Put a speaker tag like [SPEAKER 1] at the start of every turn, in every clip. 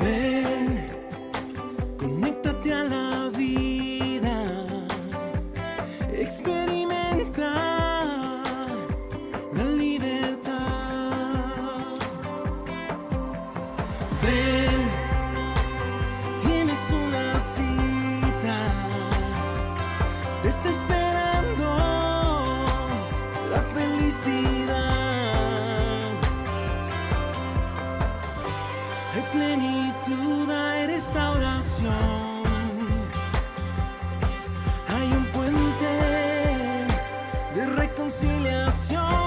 [SPEAKER 1] Ven, conéctate a la vida, experimenta la libertad. Ven, tienes una cita, te está esperando la felicidad. Hay plenitud, hay restauración, hay un puente de reconciliación.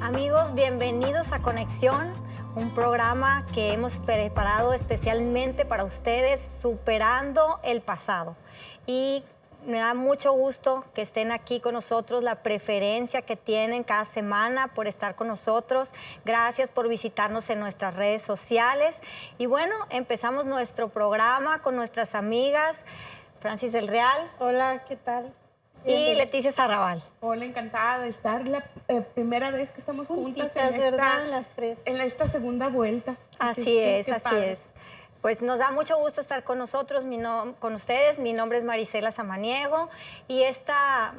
[SPEAKER 2] Amigos, bienvenidos a Conexión, un programa que hemos preparado especialmente para ustedes, superando el pasado. Y me da mucho gusto que estén aquí con nosotros, la preferencia que tienen cada semana por estar con nosotros. Gracias por visitarnos en nuestras redes sociales. Y bueno, empezamos nuestro programa con nuestras amigas Francis del Real.
[SPEAKER 3] Hola, ¿qué tal?
[SPEAKER 2] Y Leticia Sarrabal.
[SPEAKER 4] Hola, encantada de estar la primera vez que estamos juntas en
[SPEAKER 3] ¿verdad? Las tres.
[SPEAKER 4] En esta segunda vuelta.
[SPEAKER 2] Así es. Pues nos da mucho gusto estar con nosotros, con ustedes. Mi nombre es Marisela Samaniego y esta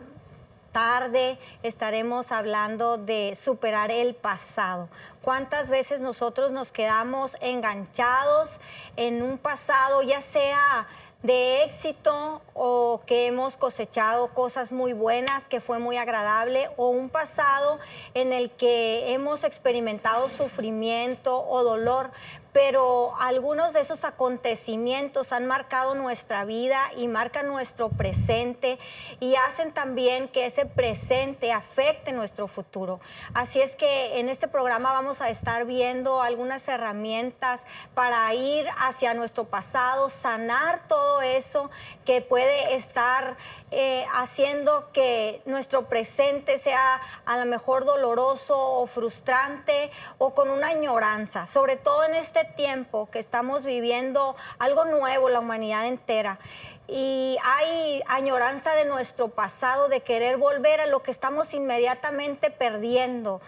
[SPEAKER 2] tarde estaremos hablando de superar el pasado. ¿Cuántas veces nosotros nos quedamos enganchados en un pasado, ya sea de éxito o que hemos cosechado cosas muy buenas, que fue muy agradable, o un pasado en el que hemos experimentado sufrimiento o dolor? Pero algunos de esos acontecimientos han marcado nuestra vida y marcan nuestro presente y hacen también que ese presente afecte nuestro futuro. Así es que en este programa vamos a estar viendo algunas herramientas para ir hacia nuestro pasado, sanar todo eso que puede estar haciendo que nuestro presente sea a lo mejor doloroso o frustrante o con una añoranza, sobre todo en este tiempo que estamos viviendo algo nuevo, la humanidad entera. Y hay añoranza de nuestro pasado, de querer volver a lo que estamos inmediatamente perdiendo.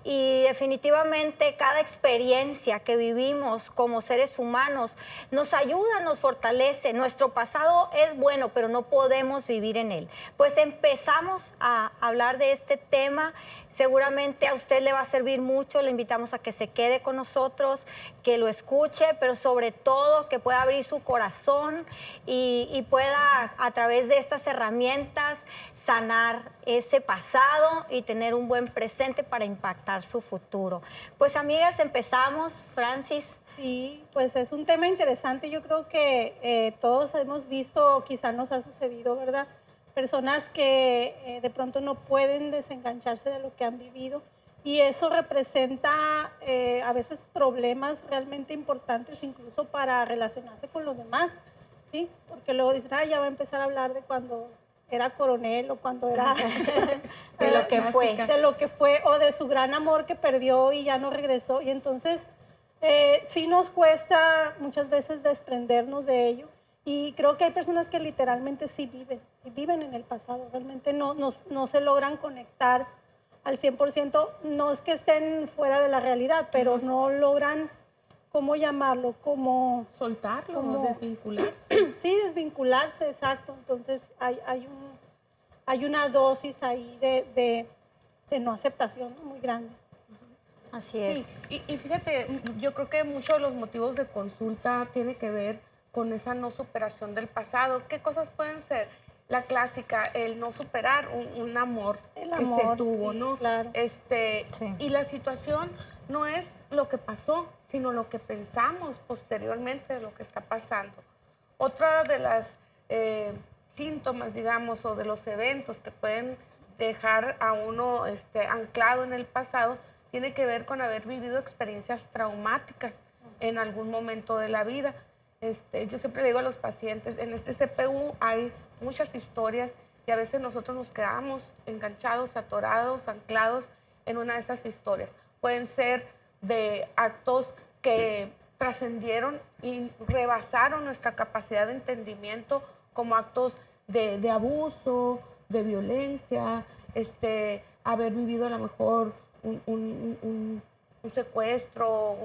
[SPEAKER 2] Y definitivamente cada experiencia que vivimos como seres humanos nos ayuda, nos fortalece. Nuestro pasado es bueno, pero no podemos vivir en él. Pues empezamos a hablar de este tema. Seguramente a usted le va a servir mucho. Le invitamos a que se quede con nosotros, que lo escuche, pero sobre todo que pueda abrir su corazón y pueda, a través de estas herramientas, sanar ese pasado y tener un buen presente para impactar su futuro. Pues, amigas, empezamos. Francis.
[SPEAKER 3] Sí, pues es un tema interesante. Yo creo que todos hemos visto, quizá nos ha sucedido, ¿verdad? Personas que de pronto no pueden desengancharse de lo que han vivido y eso representa a veces problemas realmente importantes incluso para relacionarse con los demás, ¿sí? Porque luego dicen, ya va a empezar a hablar de cuando era coronel o cuando era
[SPEAKER 2] de lo que fue.
[SPEAKER 3] De lo que fue o de su gran amor que perdió y ya no regresó. Y entonces sí nos cuesta muchas veces desprendernos de ello. Y creo que hay personas que literalmente sí viven en el pasado, realmente no se logran conectar al 100%, no es que estén fuera de la realidad, pero no logran, ¿cómo llamarlo? Como
[SPEAKER 4] soltarlo, desvincularse.
[SPEAKER 3] Sí, desvincularse, exacto. Entonces hay una dosis ahí de no aceptación, ¿no? Muy grande.
[SPEAKER 2] Así es.
[SPEAKER 4] Sí, y fíjate, yo creo que muchos de los motivos de consulta tiene que ver con esa no superación del pasado. ¿Qué cosas pueden ser? la clásica, el no superar un amor
[SPEAKER 3] El
[SPEAKER 4] que se
[SPEAKER 3] amor,
[SPEAKER 4] tuvo,
[SPEAKER 3] sí,
[SPEAKER 4] ¿no?
[SPEAKER 3] claro.
[SPEAKER 2] Sí.
[SPEAKER 4] Y la situación no es lo que pasó, sino lo que pensamos posteriormente de lo que está pasando. Otra de las síntomas, digamos, o de los eventos que pueden dejar a uno anclado en el pasado, tiene que ver con haber vivido experiencias traumáticas en algún momento de la vida. Yo siempre le digo a los pacientes, en este CPU hay muchas historias y a veces nosotros nos quedamos enganchados, atorados, anclados en una de esas historias. Pueden ser de actos que trascendieron y rebasaron nuestra capacidad de entendimiento, como actos de abuso, de violencia, haber vivido a lo mejor un secuestro,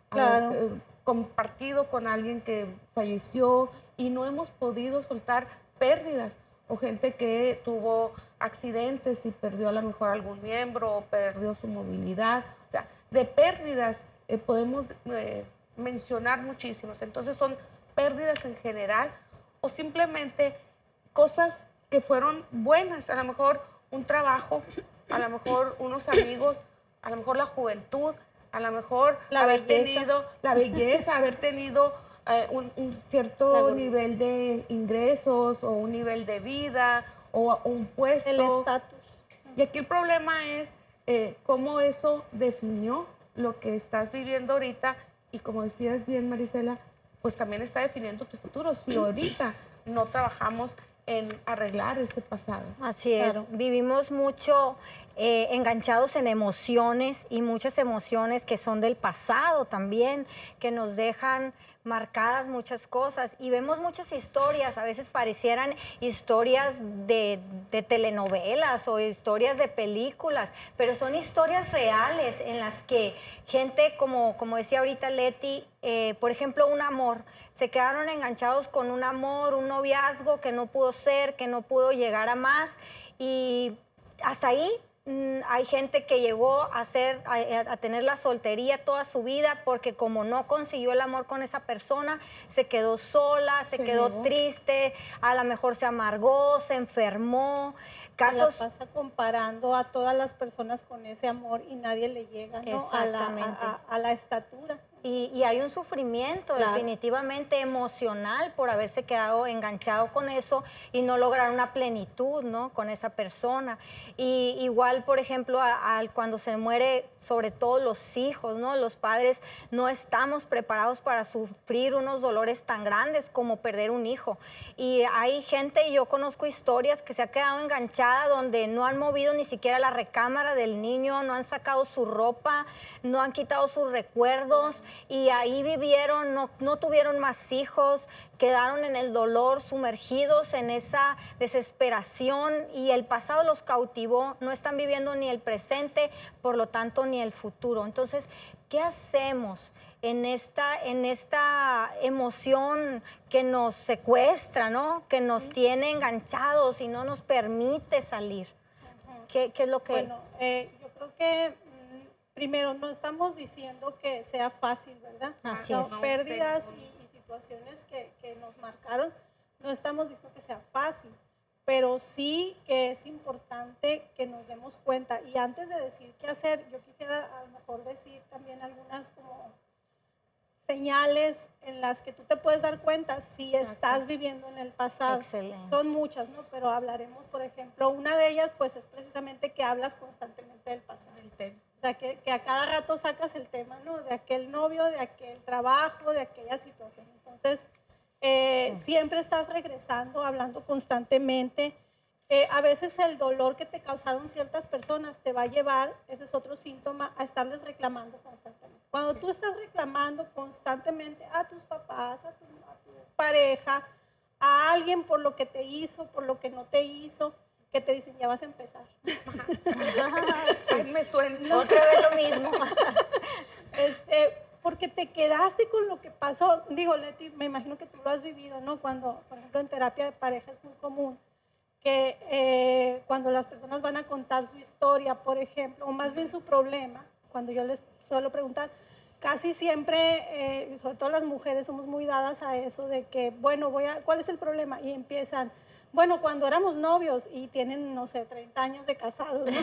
[SPEAKER 3] Claro.
[SPEAKER 4] haber compartido con alguien que falleció y no hemos podido soltar pérdidas, o gente que tuvo accidentes y perdió a lo mejor algún miembro o perdió su movilidad. O sea, de pérdidas podemos mencionar muchísimos. Entonces son pérdidas en general o simplemente cosas que fueron buenas, a lo mejor un trabajo, a lo mejor unos amigos, a lo mejor la juventud, a lo mejor
[SPEAKER 3] La
[SPEAKER 4] haber
[SPEAKER 3] belleza.
[SPEAKER 4] tenido la belleza, haber tenido un
[SPEAKER 3] La
[SPEAKER 4] cierto
[SPEAKER 3] gordura.
[SPEAKER 4] nivel de ingresos o un nivel de vida o un puesto.
[SPEAKER 3] El estatus.
[SPEAKER 4] Y aquí el problema es cómo eso definió lo que estás viviendo ahorita y, como decías bien, Marisela, pues también está definiendo tu futuro. Si ahorita no trabajamos en arreglar ese pasado.
[SPEAKER 2] Así es,
[SPEAKER 3] Claro.
[SPEAKER 2] vivimos mucho enganchados en emociones y muchas emociones que son del pasado también, que nos dejan marcadas muchas cosas y vemos muchas historias, a veces parecieran historias de telenovelas o historias de películas, pero son historias reales en las que gente, como decía ahorita Leti, por ejemplo, un amor, se quedaron enganchados con un amor, un noviazgo que no pudo ser, que no pudo llegar a más y hasta ahí. Hay gente que llegó a tener la soltería toda su vida porque como no consiguió el amor con esa persona, se quedó sola, se quedó
[SPEAKER 4] negó.
[SPEAKER 2] triste, a lo mejor se amargó, se enfermó.
[SPEAKER 3] Se la
[SPEAKER 2] Casos,
[SPEAKER 3] pasa comparando a todas las personas con ese amor y nadie le llega, ¿no?
[SPEAKER 2] Exactamente.
[SPEAKER 3] A la estatura.
[SPEAKER 2] y hay un sufrimiento
[SPEAKER 3] Claro.
[SPEAKER 2] definitivamente emocional por haberse quedado enganchado con eso y no lograr una plenitud, ¿no? Con esa persona. Y igual, por ejemplo, cuando se muere, sobre todo los hijos, ¿no? Los padres no estamos preparados para sufrir unos dolores tan grandes como perder un hijo. Y hay gente, yo conozco historias que se ha quedado enganchada donde no han movido ni siquiera la recámara del niño, no han sacado su ropa, no han quitado sus recuerdos y ahí vivieron, no tuvieron más hijos, quedaron en el dolor, sumergidos en esa desesperación y el pasado los cautivó, no están viviendo ni el presente, por lo tanto ni el futuro. Entonces, ¿qué hacemos en esta emoción que nos secuestra, ¿no? Que nos tiene enganchados y no nos permite salir? ¿Qué es lo que...?
[SPEAKER 3] Bueno, yo creo que primero no estamos diciendo que sea fácil, ¿verdad?
[SPEAKER 2] Así
[SPEAKER 3] No,
[SPEAKER 2] es.
[SPEAKER 3] pérdidas y situaciones que nos marcaron, no estamos diciendo que sea fácil, pero sí que es importante que nos demos cuenta. Y antes de decir qué hacer, yo quisiera a lo mejor decir también algunas como señales en las que tú te puedes dar cuenta si estás viviendo en el pasado.
[SPEAKER 2] Excelente.
[SPEAKER 3] Son muchas, ¿no? Pero hablaremos, por ejemplo, una de ellas pues es precisamente que hablas constantemente del pasado. O sea, que a cada rato sacas el tema, ¿no? De aquel novio, de aquel trabajo, de aquella situación. Entonces, siempre estás regresando, hablando constantemente. A veces el dolor que te causaron ciertas personas te va a llevar, ese es otro síntoma, a estarles reclamando constantemente. Cuando tú estás reclamando constantemente a tus papás, a tu pareja, a alguien por lo que te hizo, por lo que no te hizo, que te dicen, ya vas a empezar.
[SPEAKER 4] Ay, me suena.
[SPEAKER 2] Otra vez lo mismo.
[SPEAKER 3] Porque te quedaste con lo que pasó. Digo, Leti, me imagino que tú lo has vivido, ¿no? Cuando, por ejemplo, en terapia de pareja es muy común que cuando las personas van a contar su historia, por ejemplo, o más bien su problema, cuando yo les suelo preguntar, casi siempre, sobre todo las mujeres, somos muy dadas a eso de que, bueno, ¿cuál es el problema? Y empiezan, Bueno, cuando éramos novios y tienen, no sé, 30 años de casados, ¿no?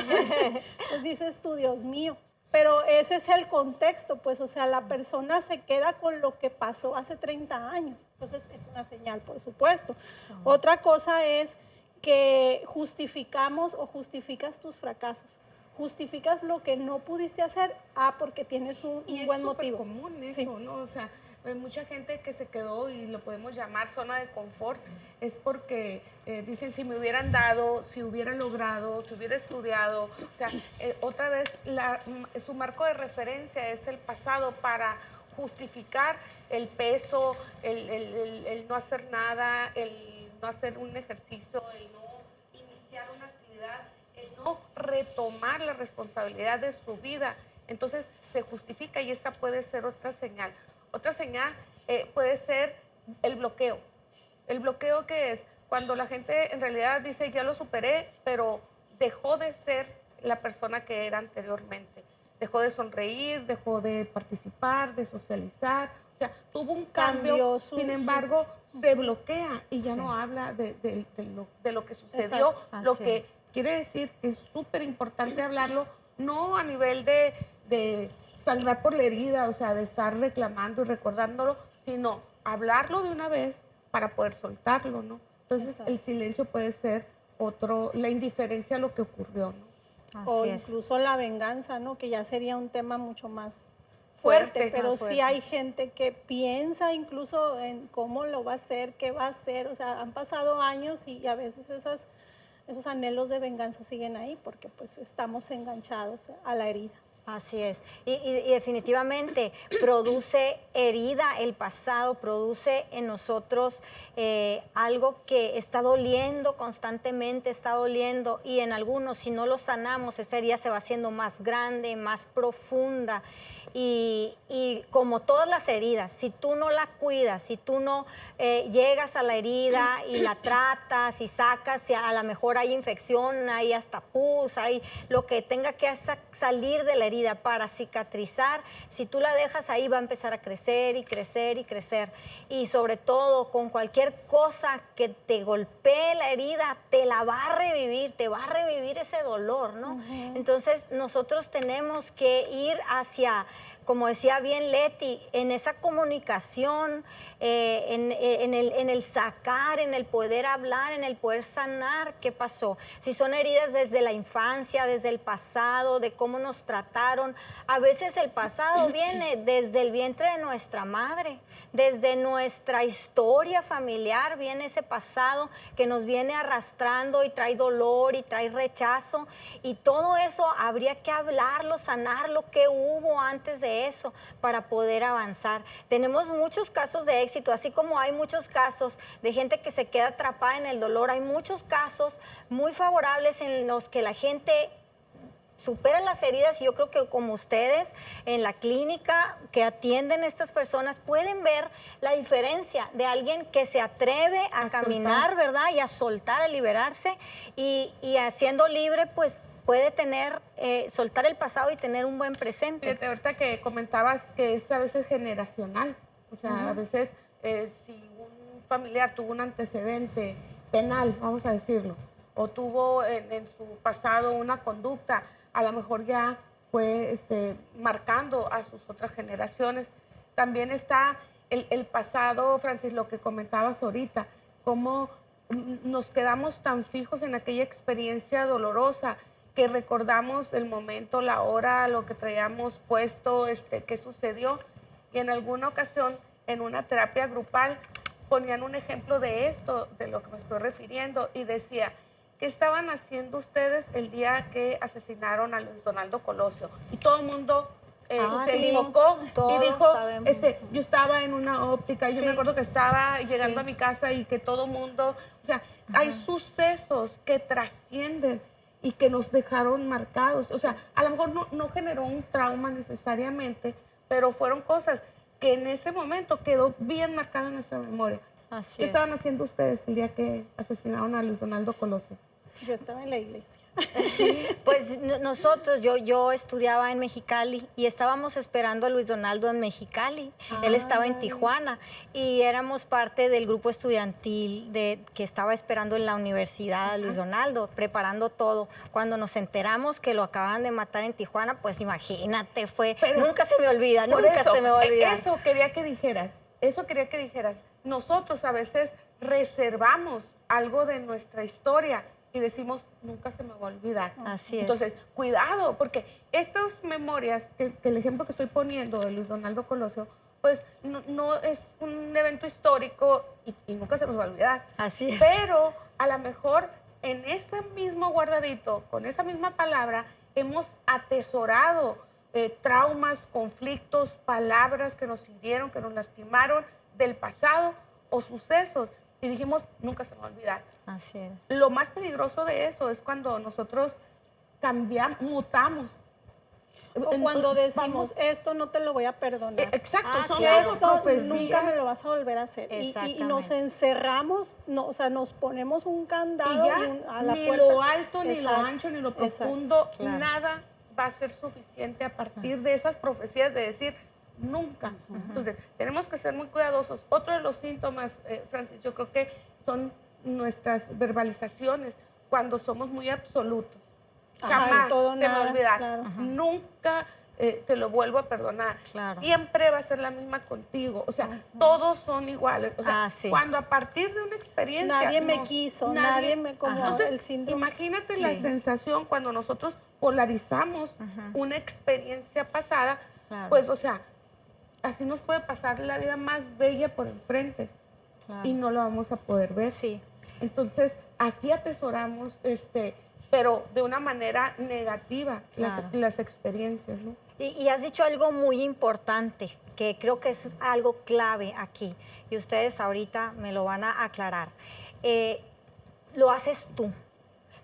[SPEAKER 3] Pues dices tú, Dios mío. Pero ese es el contexto, pues, o sea, la persona se queda con lo que pasó hace 30 años. Entonces, es una señal, por supuesto. Otra cosa es que justificamos o justificas tus fracasos. Justificas lo que no pudiste hacer, porque tienes un buen motivo.
[SPEAKER 4] Y es súper común eso,
[SPEAKER 3] Sí.
[SPEAKER 4] ¿no? O sea, hay mucha gente que se quedó, y lo podemos llamar zona de confort, es porque dicen, si me hubieran dado, si hubiera logrado, si hubiera estudiado. O sea, otra vez, su marco de referencia es el pasado para justificar el peso, el no hacer nada, el no hacer un ejercicio, el no iniciar una actividad, el no retomar la responsabilidad de su vida. Entonces se justifica, y esta puede ser otra señal. Otra señal puede ser el bloqueo. ¿El bloqueo qué es? Cuando la gente en realidad dice, ya lo superé, pero dejó de ser la persona que era anteriormente. Dejó de sonreír, dejó de participar, de socializar. O sea, tuvo un cambio, sin embargo, se bloquea y ya no habla de lo que sucedió.
[SPEAKER 3] Exacto.
[SPEAKER 4] Lo que quiere decir que es súper importante hablarlo, no a nivel de sangrar por la herida, o sea, de estar reclamando y recordándolo, sino hablarlo de una vez para poder soltarlo, ¿no? Entonces,
[SPEAKER 3] Exacto.
[SPEAKER 4] el silencio puede ser la indiferencia a lo que ocurrió, ¿no?
[SPEAKER 3] O
[SPEAKER 2] Así es.
[SPEAKER 3] incluso la venganza, ¿no? Que ya sería un tema mucho más fuerte, pero
[SPEAKER 2] más
[SPEAKER 3] sí
[SPEAKER 2] fuerte.
[SPEAKER 3] hay gente que piensa incluso en cómo lo va a hacer, qué va a hacer. O sea, han pasado años y a veces esos anhelos de venganza siguen ahí porque pues estamos enganchados a la herida.
[SPEAKER 2] Así es. Y definitivamente produce herida el pasado, produce en nosotros algo que está doliendo constantemente, está doliendo, y en algunos, si no lo sanamos, esta herida se va haciendo más grande, más profunda. Y como todas las heridas, si tú no la cuidas, si tú no llegas a la herida y la tratas y sacas, si a lo mejor hay infección, hay hasta pus, hay lo que tenga que salir de la herida para cicatrizar, si tú la dejas ahí va a empezar a crecer y crecer y crecer. Y sobre todo con cualquier cosa que te golpee la herida, te la va a revivir, te va a revivir ese dolor, ¿no? Entonces nosotros tenemos que ir hacia, como decía bien Leti, en esa comunicación, en el sacar, en el poder hablar, en el poder sanar qué pasó. Si son heridas desde la infancia, desde el pasado, de cómo nos trataron. A veces el pasado viene desde el vientre de nuestra madre, desde nuestra historia familiar viene ese pasado que nos viene arrastrando y trae dolor y trae rechazo, y todo eso habría que hablarlo, sanarlo, qué hubo antes de eso para poder avanzar. Tenemos muchos casos de éxito, así como hay muchos casos de gente que se queda atrapada en el dolor, hay muchos casos muy favorables en los que la gente superan las heridas, y yo creo que como ustedes en la clínica que atienden a estas personas pueden ver la diferencia de alguien que se atreve a caminar,
[SPEAKER 4] soltar,
[SPEAKER 2] ¿verdad? Y a soltar, a liberarse, y siendo libre, pues puede tener, soltar el pasado y tener un buen presente.
[SPEAKER 4] Fíjate, ahorita que comentabas que es a veces generacional, o sea, a veces si un familiar tuvo un antecedente penal, vamos a decirlo, o tuvo en su pasado una conducta, a lo mejor ya fue marcando a sus otras generaciones. También está el pasado, Francis, lo que comentabas ahorita, cómo nos quedamos tan fijos en aquella experiencia dolorosa que recordamos el momento, la hora, lo que traíamos puesto, qué sucedió. Y en alguna ocasión, en una terapia grupal, ponían un ejemplo de esto, de lo que me estoy refiriendo, y decía, ¿qué estaban haciendo ustedes el día que asesinaron a Luis Donaldo Colosio? Y todo el mundo se
[SPEAKER 2] sí,
[SPEAKER 4] equivocó y
[SPEAKER 2] todos
[SPEAKER 4] dijo,
[SPEAKER 2] sabemos.
[SPEAKER 4] yo estaba en una óptica, y yo me acuerdo que estaba llegando a mi casa y que todo el mundo, o sea, hay sucesos que trascienden y que nos dejaron marcados. O sea, a lo mejor no generó un trauma necesariamente, pero fueron cosas que en ese momento quedó bien marcada en nuestra memoria.
[SPEAKER 2] Así
[SPEAKER 4] ¿Qué
[SPEAKER 2] es.
[SPEAKER 4] estaban haciendo ustedes el día que asesinaron a Luis Donaldo Colosio?
[SPEAKER 3] Yo estaba en la iglesia.
[SPEAKER 2] Pues nosotros, yo estudiaba en Mexicali y estábamos esperando a Luis Donaldo en Mexicali. Él estaba en Tijuana y éramos parte del grupo estudiantil que estaba esperando en la universidad a Luis Donaldo, preparando todo. Cuando nos enteramos que lo acababan de matar en Tijuana, pues imagínate, nunca se me olvida, nunca se me va a olvidar.
[SPEAKER 4] Eso quería que dijeras. Nosotros a veces reservamos algo de nuestra historia y decimos, nunca se me va a olvidar.
[SPEAKER 2] Así es.
[SPEAKER 4] Entonces, cuidado, porque estas memorias, que el ejemplo que estoy poniendo de Luis Donaldo Colosio, pues no es un evento histórico y nunca se nos va a olvidar.
[SPEAKER 2] Así es.
[SPEAKER 4] Pero a lo mejor en ese mismo guardadito, con esa misma palabra, hemos atesorado traumas, conflictos, palabras que nos hirieron, que nos lastimaron del pasado o sucesos. Y dijimos, nunca se me va a olvidar.
[SPEAKER 2] Así es.
[SPEAKER 4] Lo más peligroso de eso es cuando nosotros mutamos.
[SPEAKER 3] O cuando decimos, esto no te lo voy a perdonar.
[SPEAKER 4] Exacto, son
[SPEAKER 2] claro.
[SPEAKER 4] las
[SPEAKER 3] Esto
[SPEAKER 4] profecías.
[SPEAKER 3] nunca me lo vas a volver a hacer. Y nos encerramos, o sea, nos ponemos un candado
[SPEAKER 4] Y ya
[SPEAKER 3] a la
[SPEAKER 4] ni
[SPEAKER 3] puerta.
[SPEAKER 4] lo alto, ni lo
[SPEAKER 3] Exacto,
[SPEAKER 4] ancho, ni lo
[SPEAKER 3] exacto.
[SPEAKER 4] profundo,
[SPEAKER 2] Claro.
[SPEAKER 4] nada va a ser suficiente a partir de esas profecías de decir nunca. Entonces, tenemos que ser muy cuidadosos. Otro de los síntomas, Francis, yo creo que son nuestras verbalizaciones cuando somos muy absolutos.
[SPEAKER 3] Ajá,
[SPEAKER 4] Jamás
[SPEAKER 3] todo
[SPEAKER 4] se
[SPEAKER 3] nada,
[SPEAKER 4] me va a olvidar.
[SPEAKER 3] claro.
[SPEAKER 4] Nunca te lo vuelvo a perdonar.
[SPEAKER 2] Claro.
[SPEAKER 4] Siempre va a ser la misma contigo. O sea, todos son iguales. O sea,
[SPEAKER 2] Sí.
[SPEAKER 4] cuando a partir de una experiencia...
[SPEAKER 3] Nadie me quiso, nadie me como
[SPEAKER 4] Entonces,
[SPEAKER 3] el síndrome.
[SPEAKER 4] imagínate la sensación cuando nosotros polarizamos una experiencia pasada,
[SPEAKER 2] Claro.
[SPEAKER 4] pues, o sea, así nos puede pasar la vida más bella por enfrente
[SPEAKER 2] Claro.
[SPEAKER 4] y no lo vamos a poder ver.
[SPEAKER 2] Sí.
[SPEAKER 4] Entonces, así atesoramos, pero de una manera negativa
[SPEAKER 2] Claro.
[SPEAKER 4] las experiencias, ¿no?
[SPEAKER 2] Y has dicho algo muy importante, que creo que es algo clave aquí, y ustedes ahorita me lo van a aclarar. Lo haces tú.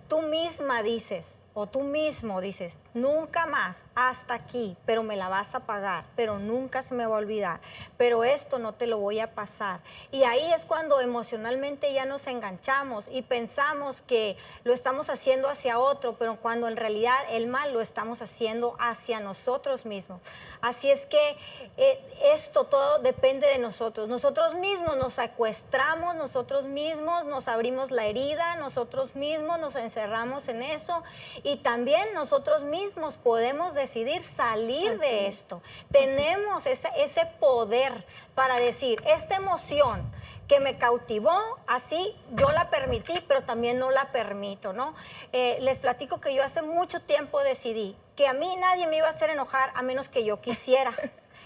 [SPEAKER 2] Tú misma dices, o tú mismo dices, nunca más, hasta aquí, pero me la vas a pagar, pero nunca se me va a olvidar, pero esto no te lo voy a pasar. Y ahí es cuando emocionalmente ya nos enganchamos y pensamos que lo estamos haciendo hacia otro, pero cuando en realidad el mal lo estamos haciendo hacia nosotros mismos. Así es que esto todo depende de nosotros. Nosotros mismos nos secuestramos, nosotros mismos nos abrimos la herida, nosotros mismos nos encerramos en eso y también nosotros mismos podemos decidir salir
[SPEAKER 3] Así
[SPEAKER 2] de
[SPEAKER 3] es.
[SPEAKER 2] esto. Tenemos ese poder para decir, esta emoción que me cautivó, así yo la permití, pero también no la permito, ¿no? Les platico que yo hace mucho tiempo decidí que a mí nadie me iba a hacer enojar a menos que yo quisiera.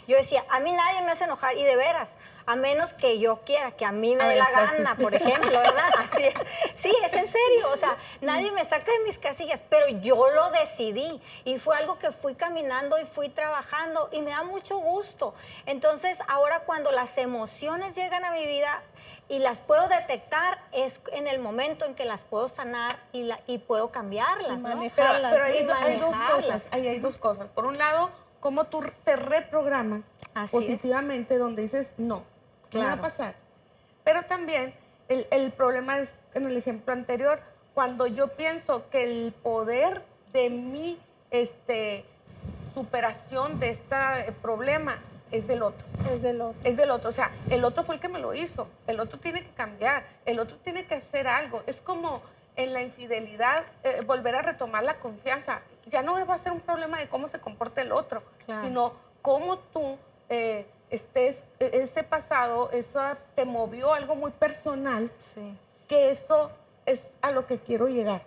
[SPEAKER 2] Yo decía, a mí nadie me hace enojar, y de veras, a menos que yo quiera, que a mí me dé la gana, por ejemplo, ¿verdad? Así es. Sí, es en serio, o sea, nadie me saca de mis casillas, pero yo lo decidí y fue algo que fui caminando y fui trabajando y me da mucho gusto. Entonces, ahora cuando las emociones llegan a mi vida y las puedo detectar, es en el momento en que las puedo sanar y puedo cambiarlas, ¿no?
[SPEAKER 3] Manejarlas.
[SPEAKER 4] Pero
[SPEAKER 2] Y
[SPEAKER 4] hay dos
[SPEAKER 2] manejarlas.
[SPEAKER 4] cosas. Ahí hay dos cosas. Por un lado, cómo tú te reprogramas
[SPEAKER 2] Así es.
[SPEAKER 4] positivamente, donde dices, no va a
[SPEAKER 2] Claro.
[SPEAKER 4] pasar. Pero también el problema es, en el ejemplo anterior, cuando yo pienso que el poder de mi superación de este problema es del otro.
[SPEAKER 3] Es del otro.
[SPEAKER 4] Es del otro, o sea, el otro fue el que me lo hizo, el otro tiene que cambiar, el otro tiene que hacer algo. Es como en la infidelidad, volver a retomar la confianza. Ya no va a ser un problema de cómo se comporta el otro,
[SPEAKER 2] Claro.
[SPEAKER 4] sino cómo tú ese pasado, eso te movió algo muy personal,
[SPEAKER 2] Sí.
[SPEAKER 4] que eso es a lo que quiero llegar.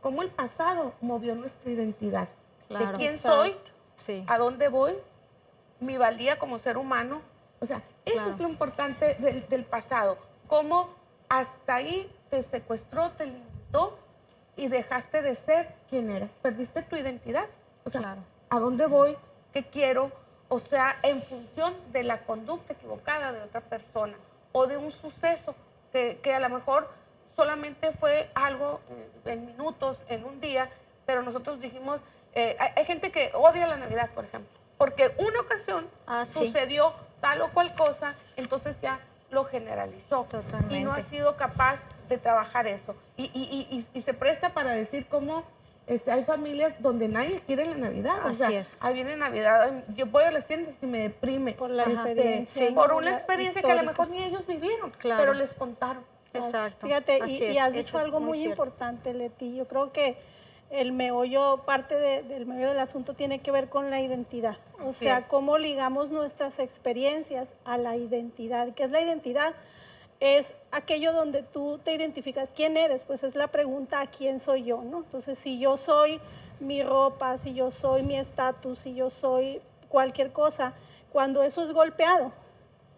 [SPEAKER 4] Cómo el pasado movió nuestra identidad.
[SPEAKER 2] Claro.
[SPEAKER 4] De quién
[SPEAKER 3] Exacto.
[SPEAKER 4] soy,
[SPEAKER 2] Sí.
[SPEAKER 4] a dónde voy, mi valía como ser humano. O sea, eso
[SPEAKER 2] Claro.
[SPEAKER 4] es lo importante del pasado. Cómo hasta ahí te secuestró, te limitó y dejaste de ser quien eras. Perdiste tu identidad. O sea,
[SPEAKER 2] Claro.
[SPEAKER 4] ¿a dónde voy? ¿Qué quiero? O sea, en función de la conducta equivocada de otra persona o de un suceso que a lo mejor solamente fue algo en minutos, en un día, pero nosotros dijimos, hay gente que odia la Navidad, por ejemplo, porque una ocasión
[SPEAKER 2] Sí.
[SPEAKER 4] sucedió tal o cual cosa, entonces ya lo generalizó.
[SPEAKER 2] Totalmente.
[SPEAKER 4] Y no ha sido capaz de trabajar eso. Y se presta para decir cómo hay familias donde nadie quiere la Navidad. O sea,
[SPEAKER 2] Así es.
[SPEAKER 4] ahí viene Navidad, yo voy a las tiendas y me deprime.
[SPEAKER 3] Por la experiencia,
[SPEAKER 4] Por
[SPEAKER 3] ¿no?
[SPEAKER 4] una
[SPEAKER 3] La
[SPEAKER 4] experiencia que a lo
[SPEAKER 3] histórica.
[SPEAKER 4] mejor ni ellos vivieron,
[SPEAKER 2] Claro.
[SPEAKER 4] pero les contaron.
[SPEAKER 2] Exacto.
[SPEAKER 3] Fíjate,
[SPEAKER 2] Así
[SPEAKER 3] y
[SPEAKER 2] es,
[SPEAKER 3] has
[SPEAKER 2] eso
[SPEAKER 3] dicho
[SPEAKER 2] es
[SPEAKER 3] algo muy
[SPEAKER 2] cierto.
[SPEAKER 3] importante, Leti. Yo creo que el meollo, parte del meollo del asunto tiene que ver con la identidad. O
[SPEAKER 4] Así
[SPEAKER 3] sea,
[SPEAKER 4] es.
[SPEAKER 3] cómo ligamos nuestras experiencias a la identidad. ¿Qué es la identidad? Es aquello donde tú te identificas quién eres, pues es la pregunta a quién soy yo, ¿no? Entonces, si yo soy mi ropa, si yo soy mi estatus, si yo soy cualquier cosa, cuando eso es golpeado,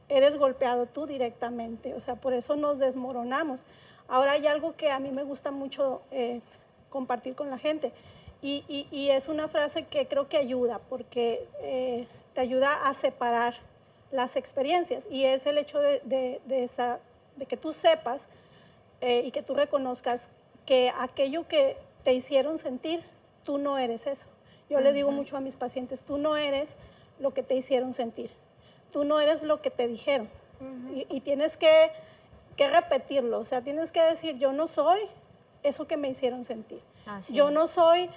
[SPEAKER 3] eres golpeado tú directamente, o sea, por eso nos desmoronamos. Ahora hay algo que a mí me gusta mucho compartir con la gente y es una frase que creo que ayuda porque te ayuda a separar las experiencias y es el hecho de que tú sepas y que tú reconozcas que aquello que te hicieron sentir, tú no eres eso. Yo le digo mucho a mis pacientes, tú no eres lo que te hicieron sentir. Tú no eres lo que te dijeron. Y tienes que repetirlo. O sea, tienes que decir, yo no soy eso que me hicieron sentir.
[SPEAKER 2] Así
[SPEAKER 3] Yo
[SPEAKER 2] es.
[SPEAKER 3] no soy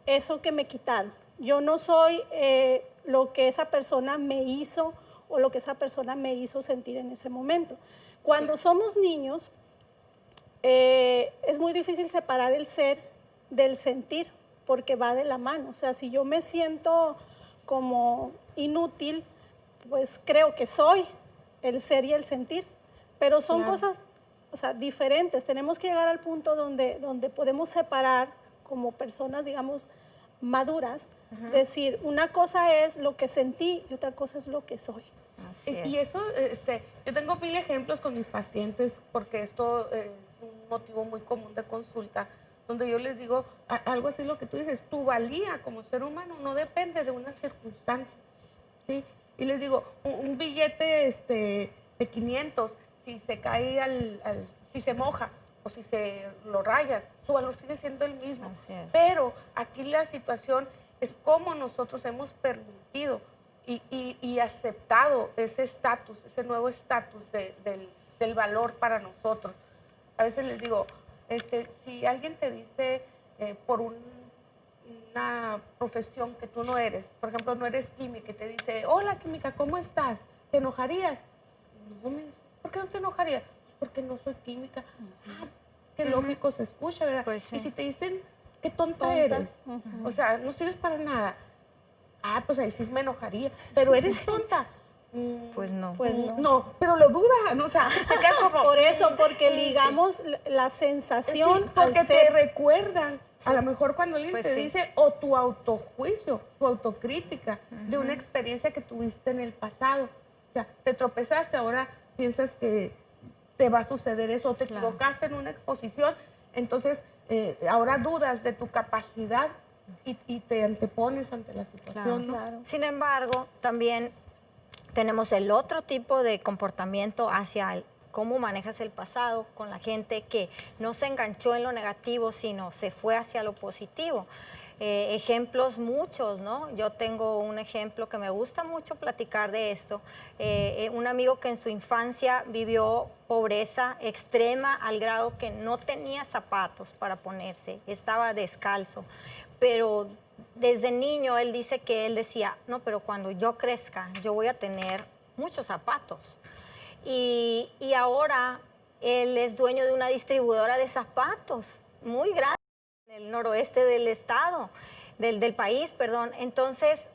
[SPEAKER 3] eso que me quitaron. Yo no soy lo que esa persona me hizo o lo que esa persona me hizo sentir en ese momento. Cuando somos niños, es muy difícil separar el ser del sentir, porque va de la mano. O sea, si yo me siento como inútil, pues creo que soy el ser y el sentir, pero son cosas, o sea, diferentes. Tenemos que llegar al punto donde podemos separar como personas, digamos, maduras, decir, una cosa es lo que sentí y otra cosa es lo que soy.
[SPEAKER 2] Así es.
[SPEAKER 4] Y eso, yo tengo 1000 ejemplos con mis pacientes porque esto es un motivo muy común de consulta, donde yo les digo algo así lo que tú dices, tu valía como ser humano no depende de una circunstancia, ¿sí? Y les digo, un billete de 500, si se cae si se moja o si se lo raya, su valor sigue siendo el mismo.
[SPEAKER 2] Así es.
[SPEAKER 4] Pero aquí la situación es cómo nosotros hemos permitido y aceptado ese estatus, ese nuevo estatus del valor para nosotros. A veces les digo, si alguien te dice por una profesión que tú no eres, por ejemplo, no eres química, y te dice, hola química, ¿cómo estás? ¿Te enojarías? No, ¿por qué no te enojarías? Pues porque no soy química. Ah, qué lógico se escucha, ¿verdad?
[SPEAKER 2] Pues sí.
[SPEAKER 4] Y si te dicen, qué tonta eres, o sea, no sirves para nada. Ah, pues ahí sí me enojaría, pero eres tonta.
[SPEAKER 2] Pues no.
[SPEAKER 3] Pues no.
[SPEAKER 4] No, pero lo duda, ¿no? O sea, se queda como...
[SPEAKER 3] Por eso, porque
[SPEAKER 4] sí,
[SPEAKER 3] ligamos la
[SPEAKER 4] sí,
[SPEAKER 3] sensación
[SPEAKER 4] porque
[SPEAKER 3] al
[SPEAKER 4] te
[SPEAKER 3] ser.
[SPEAKER 4] recuerdan, a lo mejor cuando alguien
[SPEAKER 2] Pues
[SPEAKER 4] te
[SPEAKER 2] sí.
[SPEAKER 4] dice, o tu autojuicio, tu autocrítica de una experiencia que tuviste en el pasado. O sea, te tropezaste, ahora piensas que te va a suceder eso, o te equivocaste en una exposición, entonces ahora dudas de tu capacidad y te antepones ante la situación, ¿no?
[SPEAKER 3] Claro.
[SPEAKER 2] Sin embargo, también tenemos el otro tipo de comportamiento hacia cómo manejas el pasado con la gente que no se enganchó en lo negativo, sino se fue hacia lo positivo. Ejemplos muchos, ¿no? Yo tengo un ejemplo que me gusta mucho platicar de esto. Un amigo que en su infancia vivió pobreza extrema al grado que no tenía zapatos para ponerse, estaba descalzo. Pero desde niño él dice que él decía, no, pero cuando yo crezca, yo voy a tener muchos zapatos. Y ahora él es dueño de una distribuidora de zapatos muy grande en el noroeste del estado, del país, perdón. Entonces,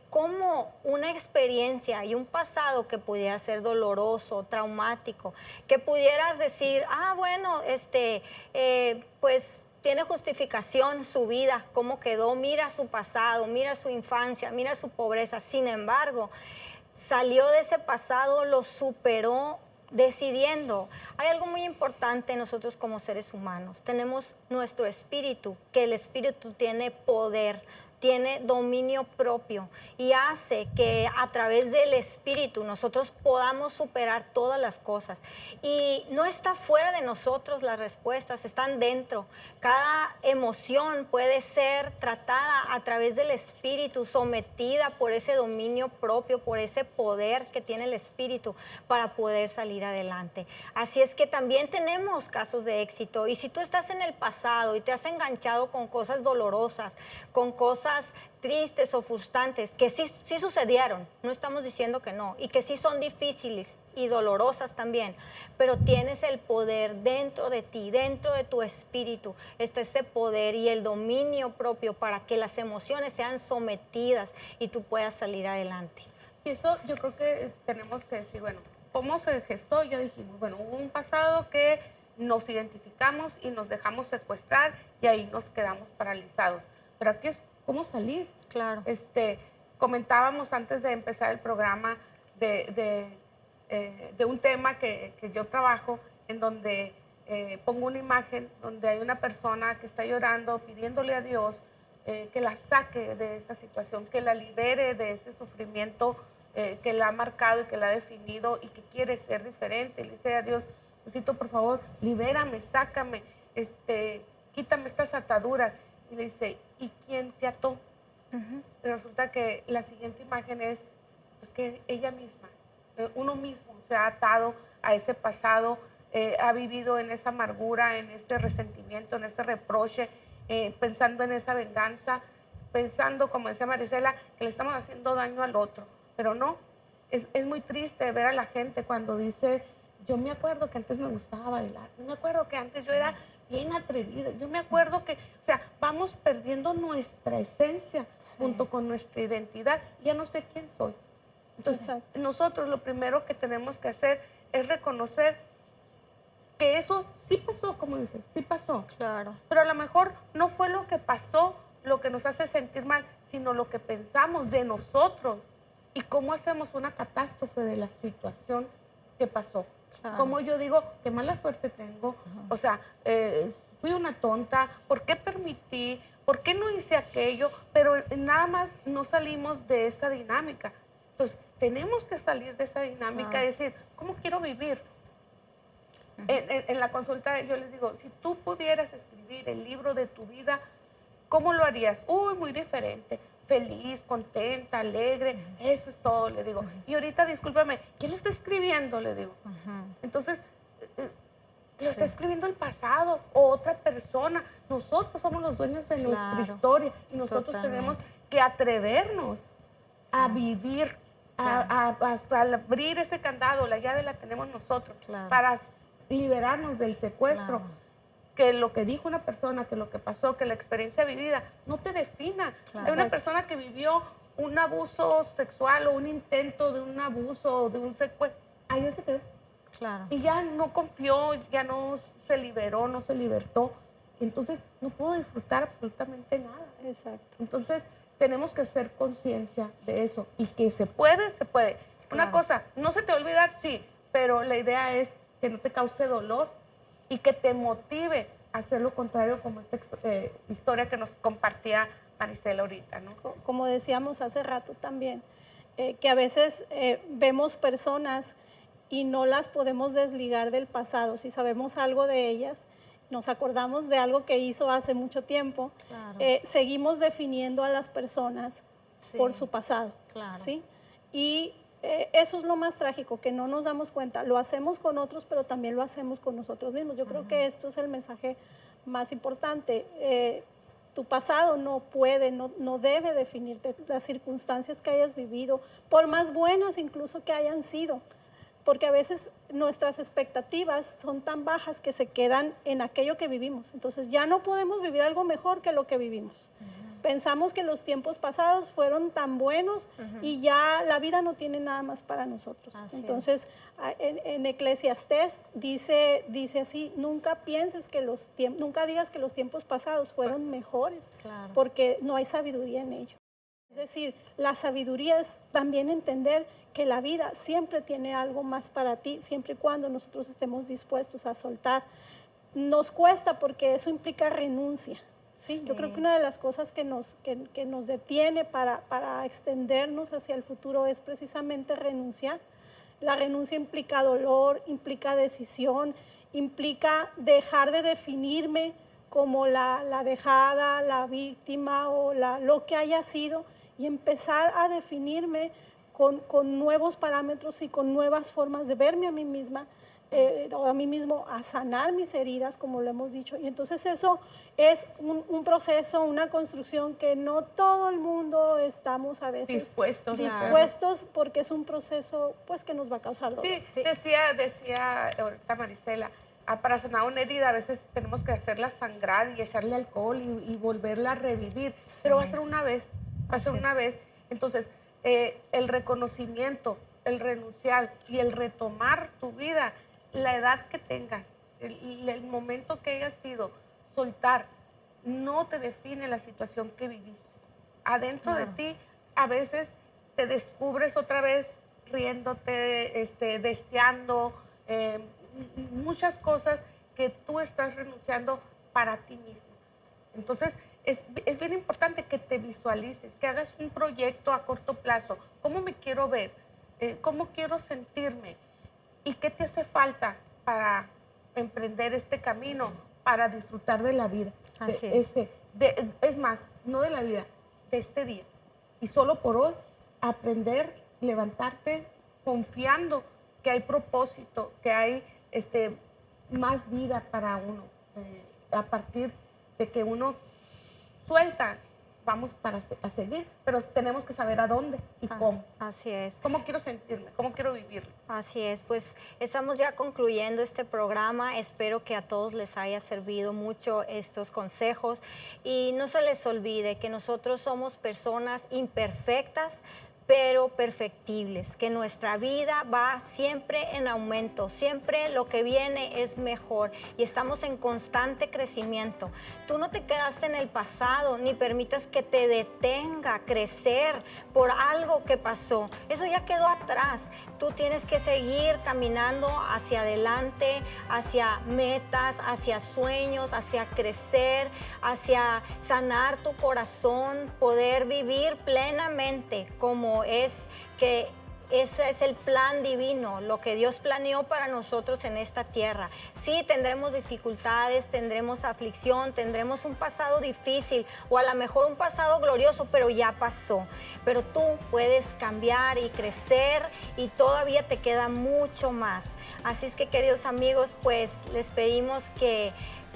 [SPEAKER 2] como una experiencia y un pasado que pudiera ser doloroso, traumático, que pudieras decir, ah, bueno, pues tiene justificación su vida, cómo quedó, mira su pasado, mira su infancia, mira su pobreza. Sin embargo, salió de ese pasado, lo superó decidiendo. Hay algo muy importante nosotros como seres humanos. Tenemos nuestro espíritu, que el espíritu tiene poder. tiene dominio propio y hace que a través del Espíritu nosotros podamos superar todas las cosas. Y no está fuera de nosotros las respuestas, están dentro. Cada emoción puede ser tratada a través del Espíritu, sometida por ese dominio propio, por ese poder que tiene el Espíritu para poder salir adelante. Así es que también tenemos casos de éxito. Y si tú estás en el pasado y te has enganchado con cosas dolorosas, con cosas tristes o frustrantes, que sí sucedieron, no estamos diciendo que no, y que sí son difíciles y dolorosas también, pero tienes el poder dentro de ti, dentro de tu espíritu, está ese poder y el dominio propio para que las emociones sean sometidas y tú puedas salir adelante.
[SPEAKER 4] Y eso yo creo que tenemos que decir, bueno, ¿cómo se gestó? Ya dijimos, bueno, hubo un pasado que nos identificamos y nos dejamos secuestrar y ahí nos quedamos paralizados. Pero aquí es cómo salir.
[SPEAKER 2] Claro.
[SPEAKER 4] Comentábamos antes de empezar el programa de un tema que yo trabajo, en donde pongo una imagen donde hay una persona que está llorando, pidiéndole a Dios que la saque de esa situación, que la libere de ese sufrimiento que la ha marcado y que la ha definido y que quiere ser diferente. Le dice a Dios, Diosito, por favor, libérame, sácame, quítame estas ataduras. Y le dice, ¿y quién te ató? Y resulta que la siguiente imagen es pues, que ella misma, uno mismo se ha atado a ese pasado, ha vivido en esa amargura, en ese resentimiento, en ese reproche, pensando en esa venganza, pensando, como decía Marisela, que le estamos haciendo daño al otro. Pero no, es muy triste ver a la gente cuando dice, yo me acuerdo que antes me gustaba bailar, yo me acuerdo que antes yo era bien atrevida, yo me acuerdo que, o sea, vamos perdiendo nuestra esencia junto con nuestra identidad, ya no sé quién soy. Entonces,
[SPEAKER 3] Exacto.
[SPEAKER 4] nosotros lo primero que tenemos que hacer es reconocer que eso sí pasó, como dices, sí pasó.
[SPEAKER 2] Claro.
[SPEAKER 4] Pero a lo mejor no fue lo que pasó lo que nos hace sentir mal, sino lo que pensamos de nosotros y cómo hacemos una catástrofe de la situación que pasó.
[SPEAKER 2] Claro.
[SPEAKER 4] Como yo digo, qué mala suerte tengo, o sea, fui una tonta, ¿por qué permití? ¿Por qué no hice aquello? Pero nada más no salimos de esa dinámica. Entonces, tenemos que salir de esa dinámica y decir, ¿cómo quiero vivir? En la consulta yo les digo, si tú pudieras escribir el libro de tu vida, ¿cómo lo harías? Uy, muy diferente, feliz, contenta, alegre, eso es todo, le digo. Y ahorita, discúlpame, ¿quién lo está escribiendo? Le digo. Entonces, lo está escribiendo el pasado o otra persona. Nosotros somos los dueños de nuestra historia y nosotros tenemos que atrevernos a vivir, hasta abrir ese candado, la llave la tenemos nosotros, para liberarnos del secuestro. Que lo que dijo una persona, que lo que pasó, que la experiencia vivida, no te defina. Hay una persona que vivió un abuso sexual o un intento de un abuso o de un secuestro, ahí ya se quedó.
[SPEAKER 2] Claro.
[SPEAKER 4] Y ya no confió, ya no se liberó, no se libertó. Entonces no pudo disfrutar absolutamente nada.
[SPEAKER 3] Exacto.
[SPEAKER 4] Entonces tenemos que hacer conciencia de eso. Y que se puede, se puede. Una cosa, no se te va a olvidar, sí, pero la idea es que no te cause dolor y que te motive a hacer lo contrario, como esta historia que nos compartía Marisela ahorita, ¿no?
[SPEAKER 3] Como decíamos hace rato también, que a veces vemos personas y no las podemos desligar del pasado. Si sabemos algo de ellas, nos acordamos de algo que hizo hace mucho tiempo, seguimos definiendo a las personas por su pasado. ¿Sí? Y eso es lo más trágico, que no nos damos cuenta. Lo hacemos con otros, pero también lo hacemos con nosotros mismos. Yo creo que esto es el mensaje más importante. Tu pasado no puede, no debe definirte, las circunstancias que hayas vivido, por más buenas incluso que hayan sido, porque a veces nuestras expectativas son tan bajas que se quedan en aquello que vivimos. Entonces ya no podemos vivir algo mejor que lo que vivimos. Pensamos que los tiempos pasados fueron tan buenos y ya la vida no tiene nada más para nosotros. Entonces, en Eclesiastés dice así, nunca pienses que nunca digas que los tiempos pasados fueron mejores, porque no hay sabiduría en ello. Es decir, la sabiduría es también entender que la vida siempre tiene algo más para ti, siempre y cuando nosotros estemos dispuestos a soltar. Nos cuesta porque eso implica renuncia. ¿sí? Yo creo que una de las cosas que nos detiene para extendernos hacia el futuro es precisamente renunciar. La renuncia implica dolor, implica decisión, implica dejar de definirme como la dejada, la víctima o lo que haya sido y empezar a definirme con nuevos parámetros y con nuevas formas de verme a mí misma o a mí mismo, a sanar mis heridas, como lo hemos dicho. Y entonces eso es un proceso, una construcción que no todo el mundo estamos a veces dispuestos porque es un proceso pues que nos va a causar dolor.
[SPEAKER 4] Sí, decía ahorita Marisela, para sanar una herida a veces tenemos que hacerla sangrar y echarle alcohol y volverla a revivir, pero va a ser una vez, Entonces, el reconocimiento, el renunciar y el retomar tu vida, la edad que tengas, el momento que haya sido, soltar, no te define la situación que viviste. Adentro de ti, a veces te descubres otra vez riéndote, deseando muchas cosas que tú estás renunciando para ti mismo. Entonces, es bien importante que te visualices, que hagas un proyecto a corto plazo. ¿Cómo me quiero ver? ¿Cómo quiero sentirme? ¿Y qué te hace falta para emprender este camino, para disfrutar de la vida?
[SPEAKER 2] Así es.
[SPEAKER 4] Es más, no de la vida, de este día. Y solo por hoy, aprender, levantarte, confiando que hay propósito, que hay más vida para uno. A partir de que uno suelta, vamos a seguir, pero tenemos que saber a dónde y cómo.
[SPEAKER 2] Así es.
[SPEAKER 4] ¿Cómo quiero sentirme? ¿Cómo quiero vivir?
[SPEAKER 2] Así es, pues estamos ya concluyendo este programa. Espero que a todos les haya servido mucho estos consejos y no se les olvide que nosotros somos personas imperfectas, pero perfectibles, que nuestra vida va siempre en aumento, siempre lo que viene es mejor y estamos en constante crecimiento. Tú no te quedaste en el pasado, ni permitas que te detenga crecer por algo que pasó. Eso ya quedó atrás. Tú tienes que seguir caminando hacia adelante, hacia metas, hacia sueños, hacia crecer, hacia sanar tu corazón, poder vivir plenamente como es, que ese es el plan divino, lo que Dios planeó para nosotros en esta tierra. Sí, tendremos dificultades, tendremos aflicción, tendremos un pasado difícil o a lo mejor un pasado glorioso, pero ya pasó. Pero tú puedes cambiar y crecer y todavía te queda mucho más. Así es que, queridos amigos, pues les pedimos que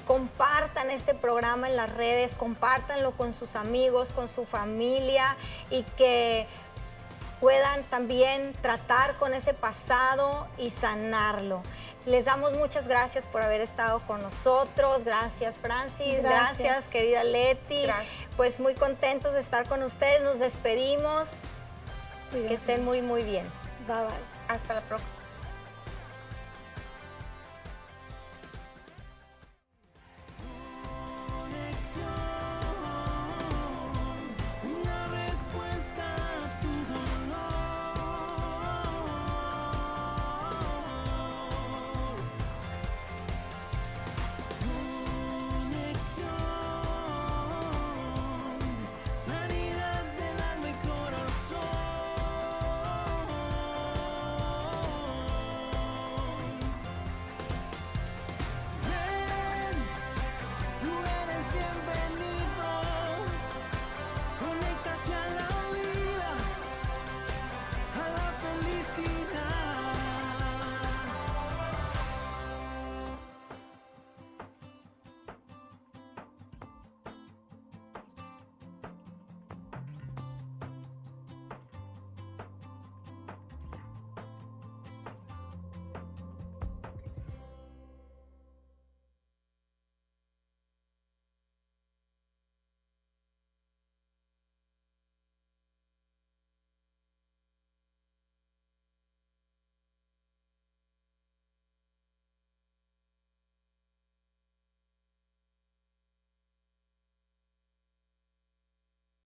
[SPEAKER 2] compartan este programa en las redes, compártanlo con sus amigos, con su familia y que puedan también tratar con ese pasado y sanarlo. Les damos muchas gracias por haber estado con nosotros. Gracias, Francis. Gracias querida Leti.
[SPEAKER 4] Gracias.
[SPEAKER 2] Pues muy contentos de estar con ustedes. Nos despedimos.
[SPEAKER 3] Cuídense
[SPEAKER 2] Que estén
[SPEAKER 3] mucho.
[SPEAKER 2] muy, muy bien.
[SPEAKER 3] Bye, bye.
[SPEAKER 4] Hasta la próxima.